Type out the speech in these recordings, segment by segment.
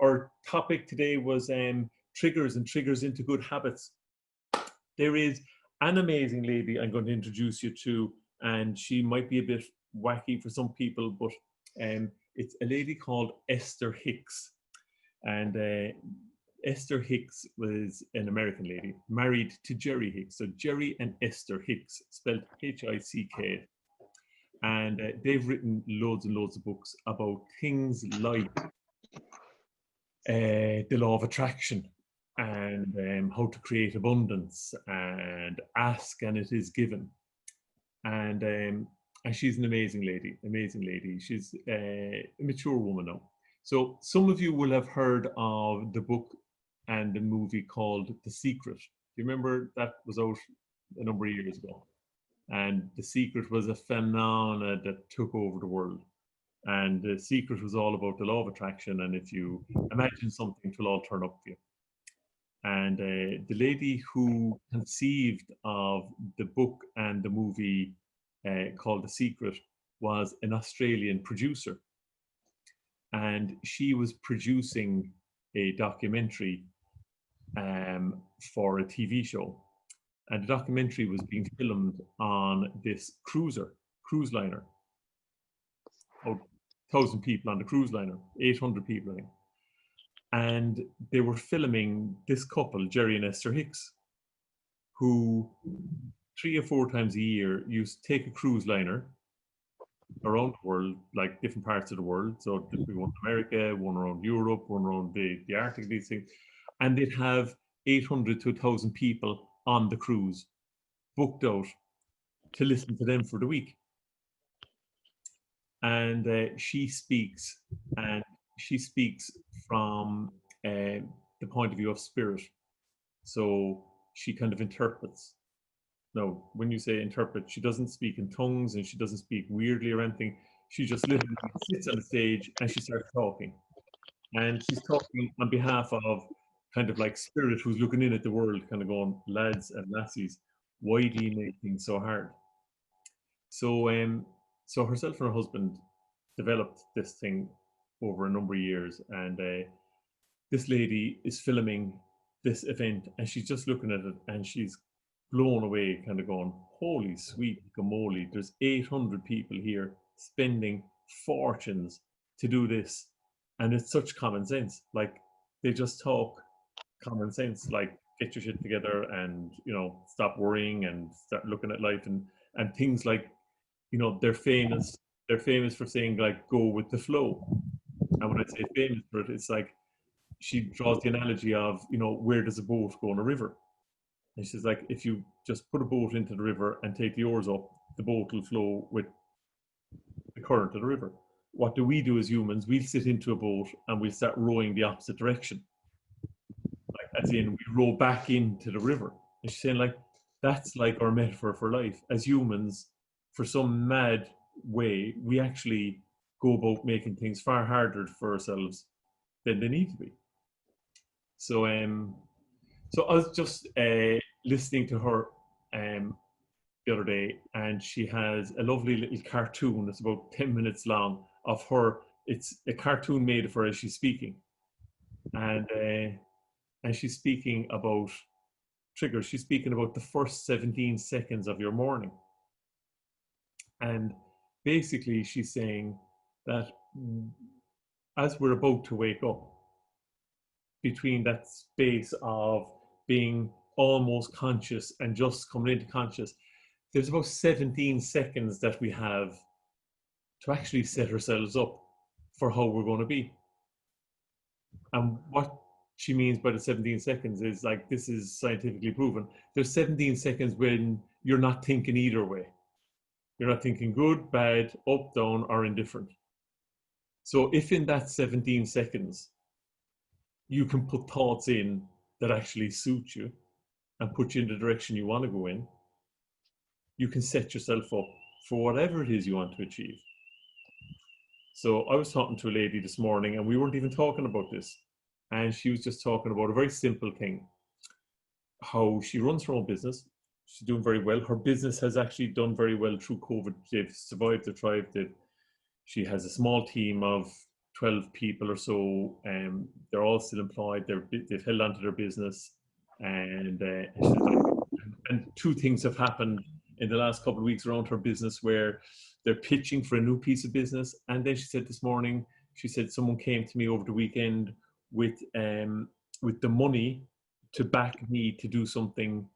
our topic today was triggers and triggers into good habits. There is an amazing lady I'm going to introduce you to, and she might be a bit wacky for some people, but it's a lady called Esther Hicks. And Esther Hicks was an American lady married to Jerry Hicks. So Jerry and Esther Hicks, spelled Hick. And they've written loads and loads of books about things like the law of attraction, and how to create abundance, and ask and it is given. And she's an amazing lady. She's a mature woman now. So some of you will have heard of the book and the movie called The Secret. Do you remember that was out a number of years ago? And The Secret was a phenomenon that took over the world. And The Secret was all about the law of attraction. And if you imagine something, it will all turn up for you. And the lady who conceived of the book and the movie called The Secret was an Australian producer. And she was producing a documentary for a TV show. And the documentary was being filmed on this cruise liner. 1,000 people on the cruise liner, 800 people, I think. And they were filming this couple, Jerry and Esther Hicks, who 3 or 4 times a year used to take a cruise liner around the world, like different parts of the world. So there'd be one in America, one around Europe, one around the Arctic, these things. And they'd have 800 to 1,000 people on the cruise, booked out to listen to them for the week. And she speaks from the point of view of spirit. So she kind of interprets. Now, when you say interpret, she doesn't speak in tongues and she doesn't speak weirdly or anything. She just literally sits on the stage and she starts talking. And she's talking on behalf of kind of like spirit who's looking in at the world, kind of going, lads and lassies, why do you make things so hard? So herself and her husband developed this thing over a number of years. And this lady is filming this event and she's just looking at it and she's blown away, kind of going, holy sweet gamoly, there's 800 people here spending fortunes to do this. And it's such common sense. Like, they just talk common sense, like, get your shit together and, stop worrying and start looking at life, and things like, they're famous for saying, like, go with the flow. And when I say famous for it, it's like, she draws the analogy of, where does a boat go on a river? And she's like, if you just put a boat into the river and take the oars up, the boat will flow with the current of the river. What do we do as humans? We'll sit into a boat and we'll start rowing the opposite direction. Like, as in, we row back into the river. And she's saying, like, that's like our metaphor for life. As humans, for some mad way, we actually go about making things far harder for ourselves than they need to be. So I was just listening to her the other day, and she has a lovely little cartoon. It's about 10 minutes long of her. It's a cartoon made of her as she's speaking, and she's speaking about triggers. She's speaking about the first 17 seconds of your morning, and basically she's saying that as we're about to wake up, between that space of being almost conscious and just coming into conscious, there's about 17 seconds that we have to actually set ourselves up for how we're going to be. And what she means by the 17 seconds is, like, this is scientifically proven. There's 17 seconds when you're not thinking either way. You're not thinking good, bad, up, down, or indifferent. So if in that 17 seconds, you can put thoughts in that actually suit you and put you in the direction you want to go in, you can set yourself up for whatever it is you want to achieve. So I was talking to a lady this morning, and we weren't even talking about this. And she was just talking about a very simple thing, how she runs her own business. She's doing very well. Her business has actually done very well through COVID. They've survived, they've thrived. She has a small team of 12 people or so. They're all still employed. They've held on to their business. And she said, like, and two things have happened in the last couple of weeks around her business where they're pitching for a new piece of business. And then she said this morning, she said someone came to me over the weekend with the money to back me to do something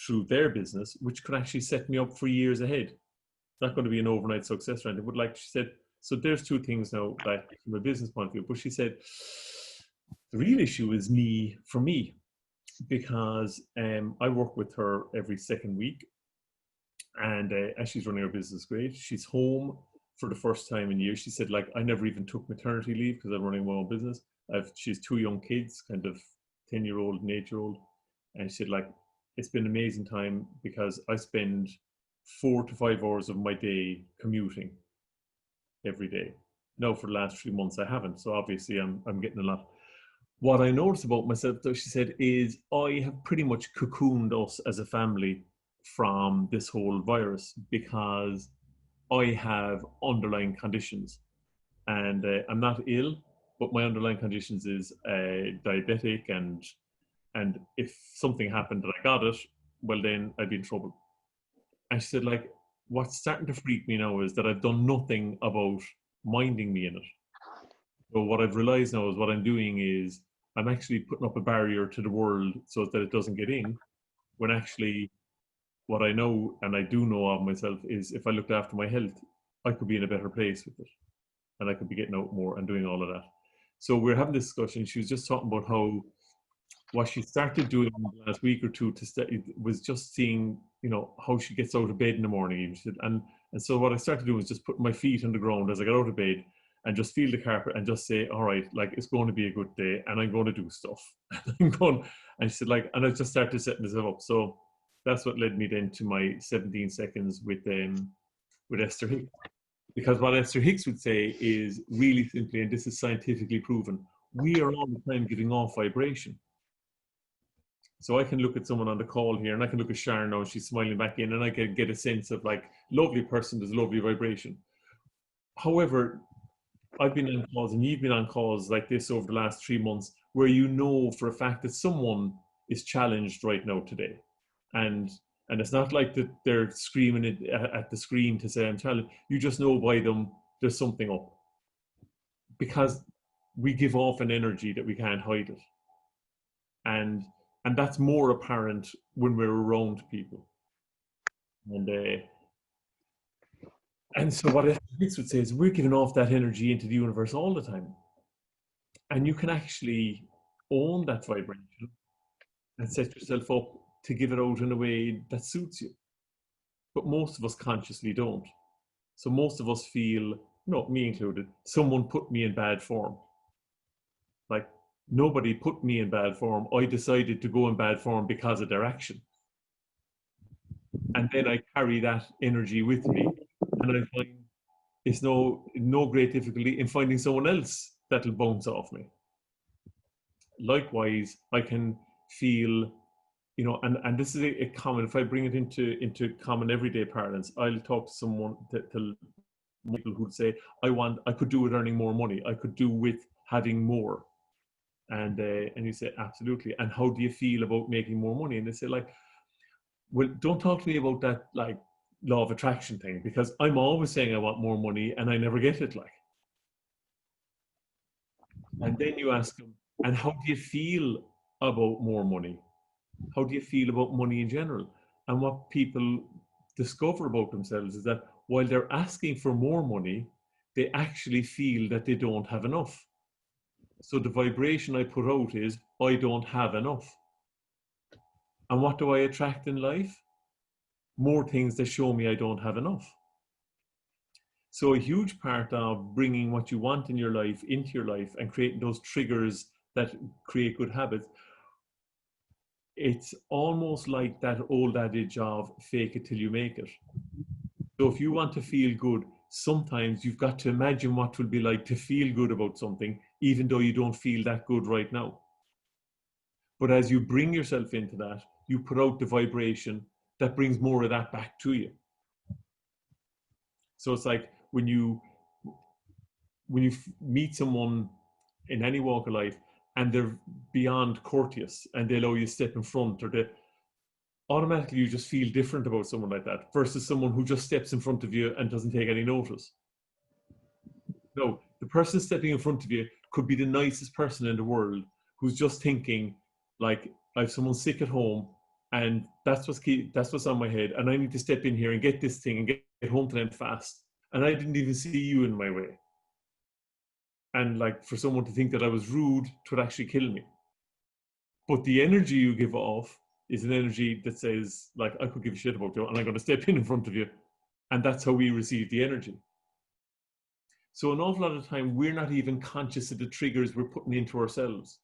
through their business, which could actually set me up for years ahead. It's not going to be an overnight success or anything, but like she said, so there's two things now, like from a business point of view. But she said the real issue is for me, because I work with her every second week, and as she's running her business great. She's home for the first time in years. She said, like, I never even took maternity leave because I'm running my own business. She's two young kids, kind of 10-year-old and 8-year-old. And she said, like, it's been an amazing time because I spend 4 to 5 hours of my day commuting every day. Now, for the last 3 months, I haven't. So obviously, I'm getting a lot. What I noticed about myself, though, she said, is I have pretty much cocooned us as a family from this whole virus because I have underlying conditions, and I'm not ill, but my underlying conditions is diabetic, and if something happened that I got it, well, then I'd be in trouble. And she said, like, what's starting to freak me now is that I've done nothing about minding me in it. So what I've realized now is what I'm doing is I'm actually putting up a barrier to the world so that it doesn't get in, when actually what I know, and I do know of myself, is if I looked after my health, I could be in a better place with it, and I could be getting out more and doing all of that. So we're having this discussion. She was just talking about how what she started doing in the last week or two was just seeing, how she gets out of bed in the morning. And so what I started doing was just put my feet on the ground as I got out of bed and just feel the carpet and just say, all right, like, it's going to be a good day and I'm going to do stuff. And she said, like, and I just started setting myself up. So that's what led me then to my 17 seconds with Esther Hicks. Because what Esther Hicks would say is really simply, and this is scientifically proven, we are all the time giving off vibration. So I can look at someone on the call here, and I can look at Sharon now, and she's smiling back in, and I can get a sense of, like, lovely person, there's lovely vibration. However, I've been on calls, and you've been on calls like this over the last 3 months, where you know for a fact that someone is challenged right now today. And it's not like that they're screaming at the screen to say, I'm challenged. You just know by them there's something up. Because we give off an energy that we can't hide it. And that's more apparent when we're around people. And so what Hicks would say is we're giving off that energy into the universe all the time. And you can actually own that vibration and set yourself up to give it out in a way that suits you. But most of us consciously don't. So most of us feel, me included, someone put me in bad form. Like, nobody put me in bad form. I decided to go in bad form because of their action. And then I carry that energy with me, and I find it's no great difficulty in finding someone else that'll bounce off me. Likewise, I can feel, and this is a common, if I bring it into common everyday parlance, I'll talk to someone to people who'd say, I could do with earning more money. I could do with having more. And you say, absolutely. And how do you feel about making more money? And they say, like, well, don't talk to me about that, like, law of attraction thing, because I'm always saying I want more money and I never get it, like. And then you ask them, and how do you feel about more money? How do you feel about money in general? And what people discover about themselves is that while they're asking for more money, they actually feel that they don't have enough. So the vibration I put out is, I don't have enough. And what do I attract in life? More things that show me I don't have enough. So a huge part of bringing what you want in your life into your life and creating those triggers that create good habits, it's almost like that old adage of fake it till you make it. So if you want to feel good, sometimes you've got to imagine what it will be like to feel good about something, even though you don't feel that good right now. But as you bring yourself into that, you put out the vibration that brings more of that back to you. So it's like when you when you meet someone in any walk of life and they're beyond courteous and they allow you to step in front, or they automatically, you just feel different about someone like that versus someone who just steps in front of you and doesn't take any notice. No, the person stepping in front of you could be the nicest person in the world who's just thinking, like, I have someone sick at home and that's what's on my head, and I need to step in here and get this thing and get home to them fast. And I didn't even see you in my way. And like, for someone to think that I was rude would actually kill me. But the energy you give off is an energy that says, like, I could give a shit about you and I'm going to step in front of you. And that's how we receive the energy. So an awful lot of time, we're not even conscious of the triggers we're putting into ourselves.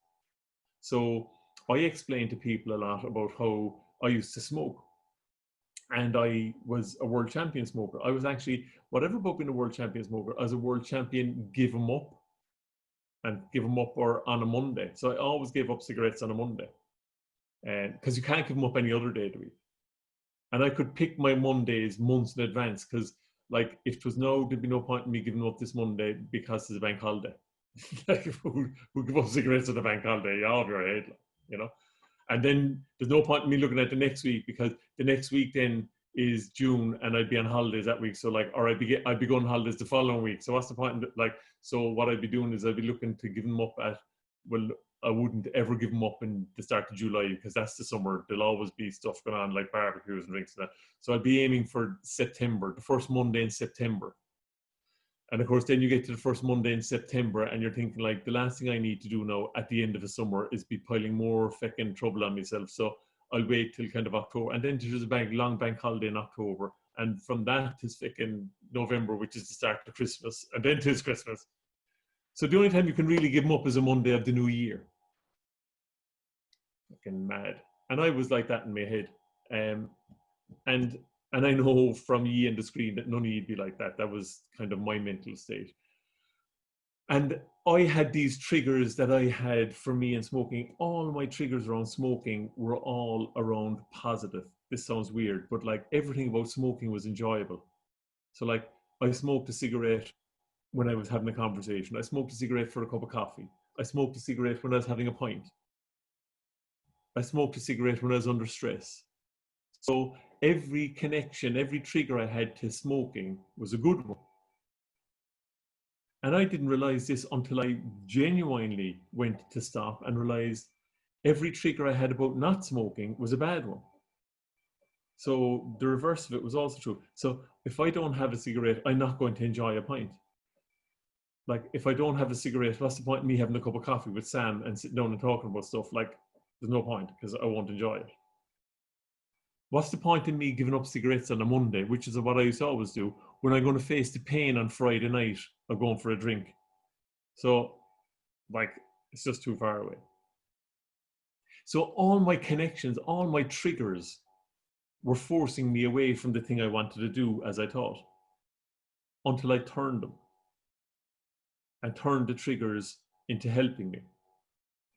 So I explain to people a lot about how I used to smoke. And I was a world champion smoker. I was actually, whatever about being a world champion smoker, I was a world champion give them up. And give them up or on a Monday. So I always gave up cigarettes on a Monday. Because you can't give them up any other day of the week. And I could pick my Mondays months in advance, because like, if it was no, there'd be no point in me giving up this Monday because it's a bank holiday. Like, who give up cigarettes on a bank holiday? You're out of your head, you know? And then there's no point in me looking at the next week, because the next week then is June and I'd be on holidays that week. So like, or I'd be going on holidays the following week. So what's the point in, like, so what I'd be doing is I'd be looking to give them up at, well, I wouldn't ever give them up in the start of July, because that's the summer. There'll always be stuff going on, like barbecues and drinks and that. So I'd be aiming for September, the first Monday in September. And of course, then you get to the first Monday in September and you're thinking, like, the last thing I need to do now at the end of the summer is be piling more fucking trouble on myself. So I'll wait till kind of October. And then there's a long bank holiday in October. And from that to fucking November, which is the start of Christmas. And then to Christmas. So the only time you can really give them up is a Monday of the new year. Fucking mad. And I was like that in my head. And I know from ye and the screen that none of you'd be like that. That was kind of my mental state. And I had these triggers that I had for me in smoking. All my triggers around smoking were all around positive. This sounds weird, but like, everything about smoking was enjoyable. So like, I smoked a cigarette when I was having a conversation. I smoked a cigarette for a cup of coffee. I smoked a cigarette when I was having a pint. I smoked a cigarette when I was under stress. So every connection, every trigger I had to smoking was a good one. And I didn't realize this until I genuinely went to stop and realized every trigger I had about not smoking was a bad one. So the reverse of it was also true. So if I don't have a cigarette, I'm not going to enjoy a pint. Like, if I don't have a cigarette, what's the point in me having a cup of coffee with Sam and sitting down and talking about stuff? Like, there's no point, because I won't enjoy it. What's the point in me giving up cigarettes on a Monday, which is what I used to always do, when I'm going to face the pain on Friday night of going for a drink? So, like, it's just too far away. So all my connections, all my triggers were forcing me away from the thing I wanted to do as I thought, until I turned them and turned the triggers into helping me.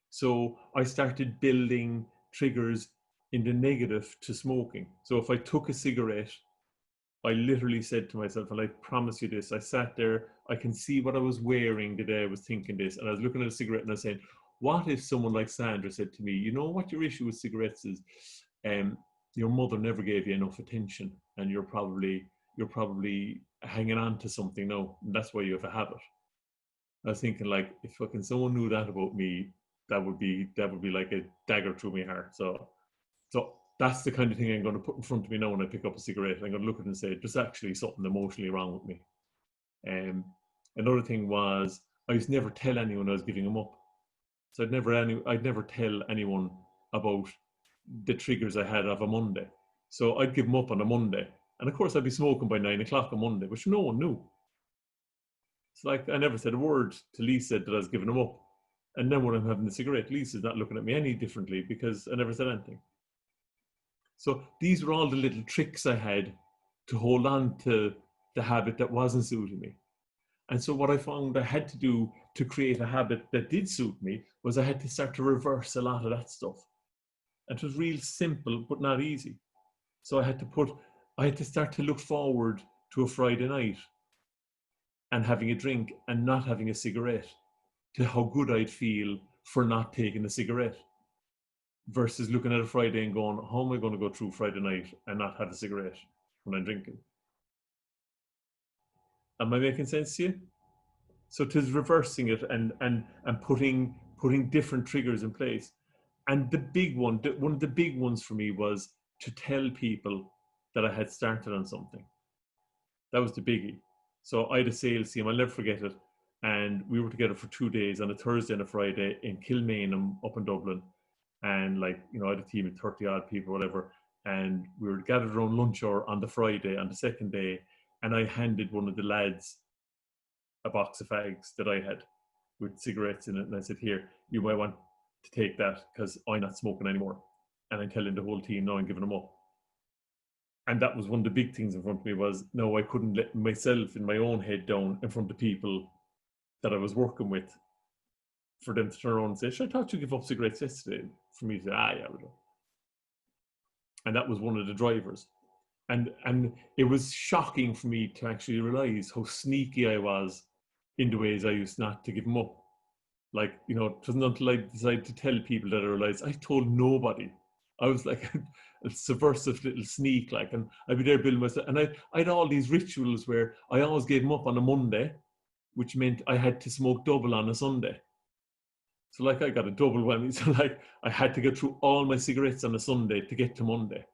So I started building triggers in the negative to smoking. So if I took a cigarette, I literally said to myself, and I promise you this, I sat there, I can see what I was wearing the day I was thinking this, and I was looking at a cigarette and I said, what if someone like Sandra said to me, you know what your issue with cigarettes is? Your mother never gave you enough attention, and you're probably hanging on to something now, and that's why you have a habit. I was thinking, like, if fucking someone knew that about me, that would be like a dagger through my heart. So that's the kind of thing I'm going to put in front of me now when I pick up a cigarette. I'm going to look at it and say, there's actually something emotionally wrong with me. Another thing was, I used to never tell anyone I was giving them up. So I'd never tell anyone about the triggers I had of a Monday. So I'd give them up on a Monday. And of course I'd be smoking by 9 o'clock on Monday, which no one knew. It's like, I never said a word to Lisa that I was giving them up. And then when I'm having the cigarette, Lisa's not looking at me any differently, because I never said anything. So these were all the little tricks I had to hold on to the habit that wasn't suiting me. And so what I found I had to do to create a habit that did suit me was I had to start to reverse a lot of that stuff. And it was real simple, but not easy. So I had to start to look forward to a Friday night and having a drink and not having a cigarette to how good I'd feel for not taking a cigarette, versus looking at a Friday and going, how am I going to go through Friday night and not have a cigarette when I'm drinking? Am I making sense to you? So it is reversing it and putting different triggers in place. And the big one, one of the big ones for me was to tell people that I had started on something. That was the biggie. So I had a sales team, I'll never forget it. And we were together for 2 days, on a Thursday and a Friday, in Kilmainham up in Dublin. And like, you know, I had a team of 30 odd people, whatever. And we were gathered around lunch hour on the Friday, on the second day. And I handed one of the lads a box of fags that I had with cigarettes in it. And I said, here, you might want to take that because I'm not smoking anymore. And I'm telling the whole team, no, I'm giving them up. And that was one of the big things in front of me was, no, I couldn't let myself in my own head down in front of people that I was working with for them to turn around and say, sure, I thought you give up cigarettes yesterday. For me to say, yeah, we do. And that was one of the drivers. And it was shocking for me to actually realize how sneaky I was in the ways I used not to give them up. Like, you know, it wasn't until I decided to tell people that I realized I told nobody. I was like a subversive little sneak, like, and I'd be there building myself. And I had all these rituals where I always gave them up on a Monday, which meant I had to smoke double on a Sunday. So like I got a double whammy. So like I had to get through all my cigarettes on a Sunday to get to Monday.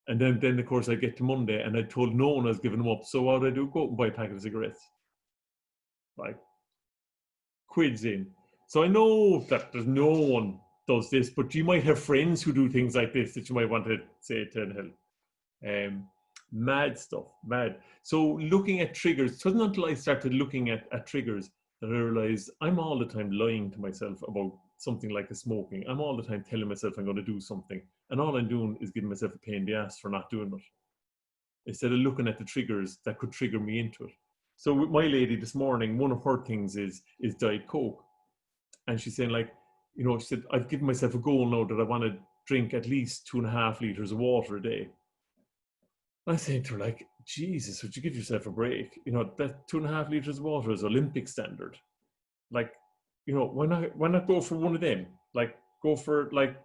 And then of course I get to Monday and I told no one I was giving them up. So what would I do? Go out and buy a packet of cigarettes. Like quids in. So I know that there's no one does this, but you might have friends who do things like this that you might want to say to help. Mad stuff, mad. So looking at triggers, it wasn't until I started looking at triggers that I realized I'm all the time lying to myself about something like a smoking. I'm all the time telling myself I'm going to do something. And all I'm doing is giving myself a pain in the ass for not doing it, instead of looking at the triggers that could trigger me into it. So with my lady this morning, one of her things is Diet Coke. And she's saying, like, you know, she said, I've given myself a goal now that I want to drink at least 2.5 liters of water a day. I saying to her, like, Jesus, would you give yourself a break? You know, that 2.5 liters of water is Olympic standard. Like, you know, why not go for one of them? Like, go for like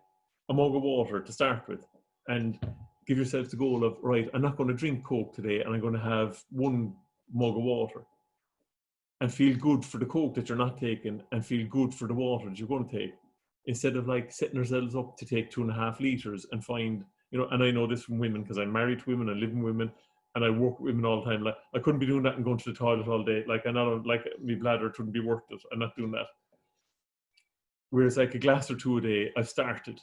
a mug of water to start with, and give yourself the goal of, right, I'm not going to drink Coke today, and I'm going to have one mug of water, and feel good for the Coke that you're not taking, and feel good for the water that you're going to take, instead of like setting ourselves up to take 2.5 liters and find, you know, and I know this from women because I'm married to women, I live with women, and I work with women all the time. Like, I couldn't be doing that and going to the toilet all day. Like, I know, like, my bladder wouldn't be worth it. I'm not doing that. Whereas like a glass or two a day, I've started,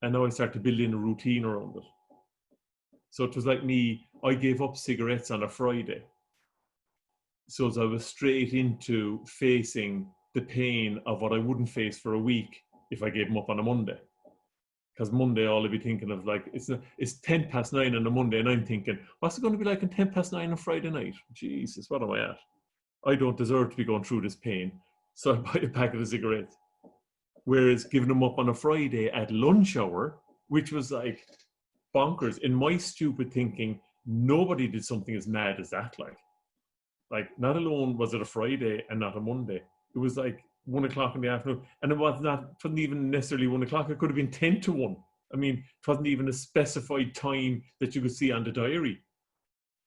and now I start to build in a routine around it. So it was like me, I gave up cigarettes on a Friday. So as I was straight into facing the pain of what I wouldn't face for a week if I gave them up on a Monday. Because Monday, all I'd be thinking of, like, it's 9:10 on a Monday, and I'm thinking, what's it going to be like on 9:10 on Friday night? Jesus, what am I at? I don't deserve to be going through this pain. So I buy a packet of cigarettes. Whereas giving them up on a Friday at lunch hour, which was like bonkers, in my stupid thinking, nobody did something as mad as that. Like not alone was it a Friday and not a Monday. It was like 1 o'clock in the afternoon, and it wasn't even necessarily 1 o'clock. It could have been 10 to 1. I mean, it wasn't even a specified time that you could see on the diary.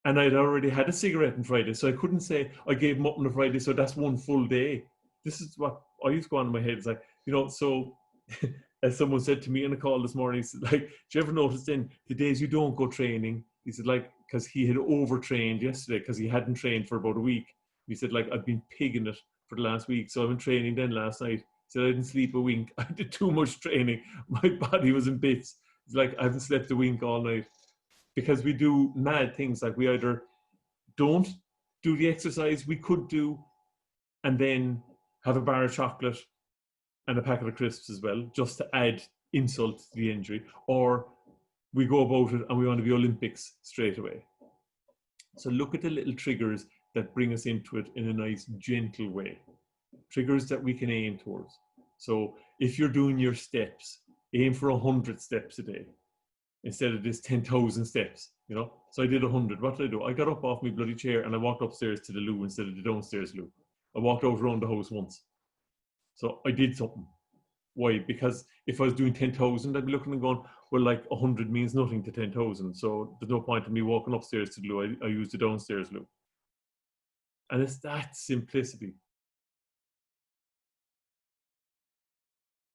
And I'd already had a cigarette on Friday, so I couldn't say I gave them up on a Friday, so that's one full day. This is what I used to go on in my head. It's like, you know, so as someone said to me in a call this morning, he said, like, do you ever notice then the days you don't go training? He said, like, because he had overtrained yesterday because he hadn't trained for about a week. He said, like, I've been pigging it for the last week, so I've been training then last night. He said, I didn't sleep a wink. I did too much training. My body was in bits. It's like, I haven't slept a wink all night. Because we do mad things, like we either don't do the exercise we could do and then have a bar of chocolate and a packet of crisps as well, just to add insult to the injury, or we go about it and we want to be Olympics straight away. So look at the little triggers that bring us into it in a nice, gentle way. Triggers that we can aim towards. So if you're doing your steps, aim for 100 steps a day instead of this 10,000 steps. you know. So I did 100. What did I do? I got up off my bloody chair and I walked upstairs to the loo instead of the downstairs loo. I walked out around the house once. So I did something. Why? Because if I was doing 10,000, I'd be looking and going, well, like 100 means nothing to 10,000. So there's no point in me walking upstairs to the loo. I use the downstairs loo. And it's that simplicity.